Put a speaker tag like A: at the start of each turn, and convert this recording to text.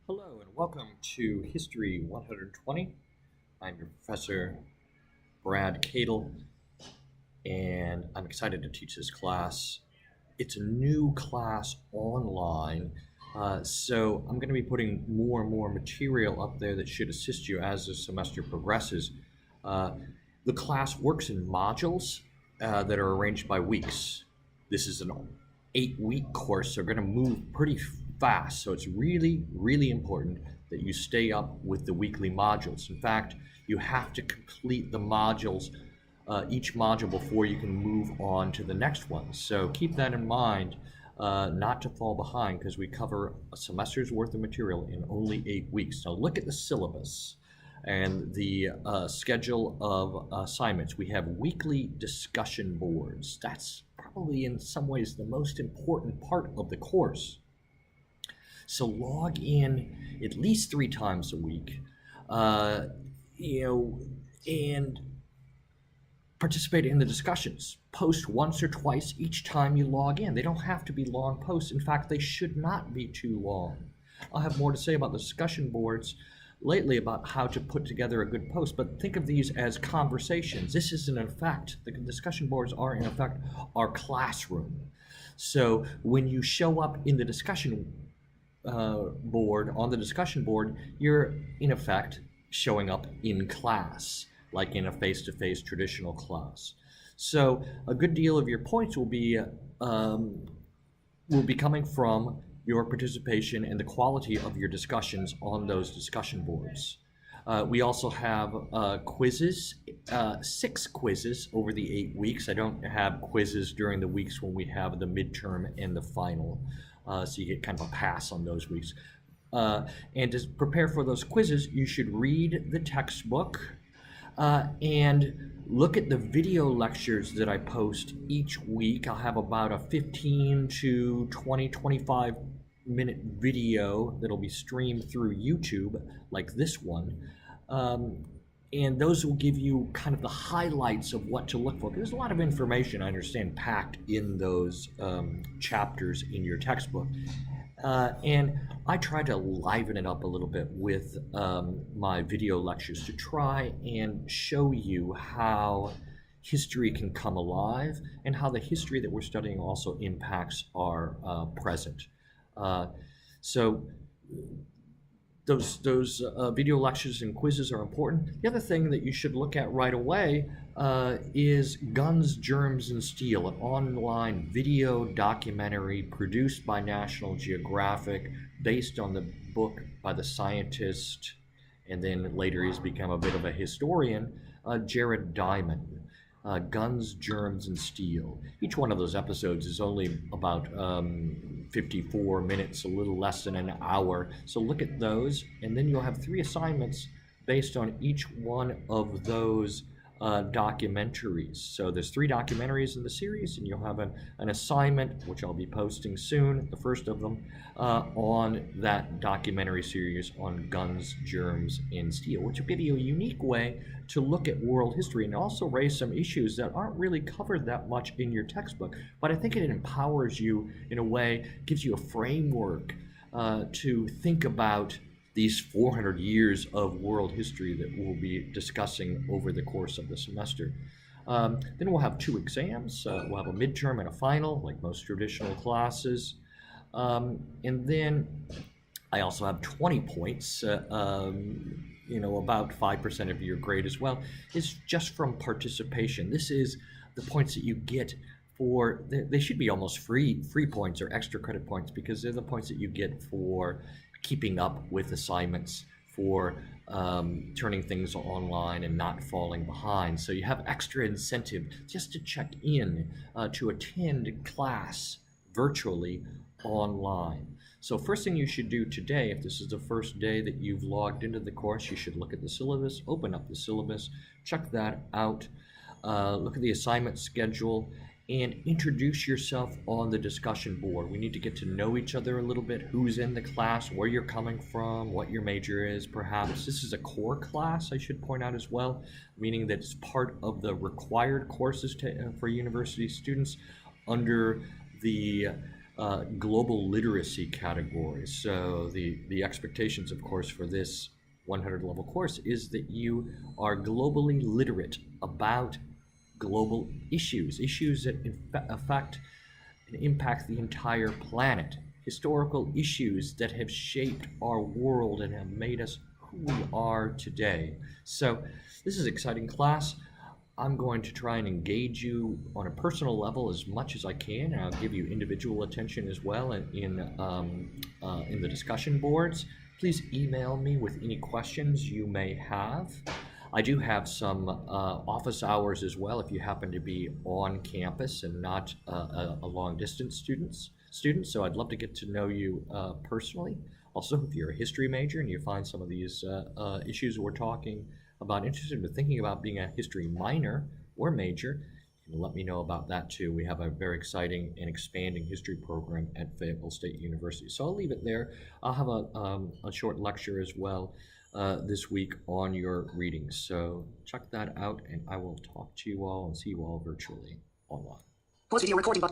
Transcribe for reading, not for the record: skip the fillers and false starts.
A: Hello and welcome to History 120. I'm your professor, Brad Cadle, and I'm excited to teach this class. It's a new class online, so I'm going to be putting more and more material up there that should assist you as the semester progresses. Uh, the class works in modules that are arranged by weeks. This is an 8-week course, so we're going to move pretty fast. So it's really, really important that you stay up with the weekly modules. In fact, you have to complete the modules, each module, before you can move on to the next one. So keep that in mind, not to fall behind, because we cover a semester's worth of material in only 8 weeks. Now look at the syllabus and the schedule of assignments. We have weekly discussion boards. That's probably in some ways the most important part of the course. So log in at least 3 times a week, and participate in the discussions. Post once or twice each time you log in. They don't have to be long posts. In fact, they should not be too long. I'll have more to say about the discussion boards lately about how to put together a good post, but think of these as conversations. This is in effect, the discussion boards are in effect our classroom. So when you show up in the discussion on the discussion board, you're in effect showing up in class, like in a face-to-face traditional class. So a good deal of your points will be coming from your participation and the quality of your discussions on those discussion boards. We also have quizzes, 6 quizzes over the 8 weeks. I don't have quizzes during the weeks when we have the midterm and the final, so you get kind of a pass on those weeks. And to prepare for those quizzes, you should read the textbook and look at the video lectures that I post each week. I'll have about a 15 to 25 minute video that'll be streamed through YouTube, like this one. And those will give you kind of the highlights of what to look for. There's a lot of information, I understand, packed in those chapters in your textbook. And I try to liven it up a little bit with my video lectures to try and show you how history can come alive and how the history that we're studying also impacts our present. So those video lectures and quizzes are important. The other thing that you should look at right away is Guns, Germs, and Steel, an online video documentary produced by National Geographic based on the book by the scientist, and then later he's become a bit of a historian, Jared Diamond. Guns, Germs, and Steel. Each one of those episodes is only about 54 minutes, a little less than an hour. So look at those, and then you'll have 3 assignments based on each one of those documentaries. So there's 3 documentaries in the series, and you'll have an assignment, which I'll be posting soon, the first of them, on that documentary series on Guns, Germs, and Steel, which will give you a unique way to look at world history and also raise some issues that aren't really covered that much in your textbook. But I think it empowers you in a way, gives you a framework to think about these 400 years of world history that we'll be discussing over the course of the semester. Then we'll have 2 exams. We'll have a midterm and a final, like most traditional classes. And then I also have 20 points, about 5% of your grade as well, is just from participation. This is the points that you get for, they should be almost free points or extra credit points, because they're the points that you get for keeping up with assignments, for turning things online and not falling behind. So you have extra incentive just to check in, to attend class virtually online. So first thing you should do today, if this is the first day that you've logged into the course, you should look at the syllabus, open up the syllabus, check that out, look at the assignment schedule, and introduce yourself on the discussion board. We need to get to know each other a little bit, who's in the class, where you're coming from, what your major is, perhaps. This is a core class, I should point out as well, meaning that it's part of the required courses for university students under the global literacy categories. So the expectations, of course, for this 100 level course is that you are globally literate about global issues that affect and impact the entire planet, historical issues that have shaped our world and have made us who we are today. So this is an exciting class. I'm going to try and engage you on a personal level as much as I can, and I'll give you individual attention as well in the discussion boards. Please email me with any questions you may have. I do have some office hours as well if you happen to be on campus and not a long distance student. So I'd love to get to know you personally. Also, if you're a history major and you find some of these issues we're talking about interested in thinking about being a history minor or major, you can let me know about that too. We have a very exciting and expanding history program at Fayetteville State University. So I'll leave it there. I'll have a short lecture as well this week on your readings. So check that out, and I will talk to you all and see you all virtually online. Pause video recording button.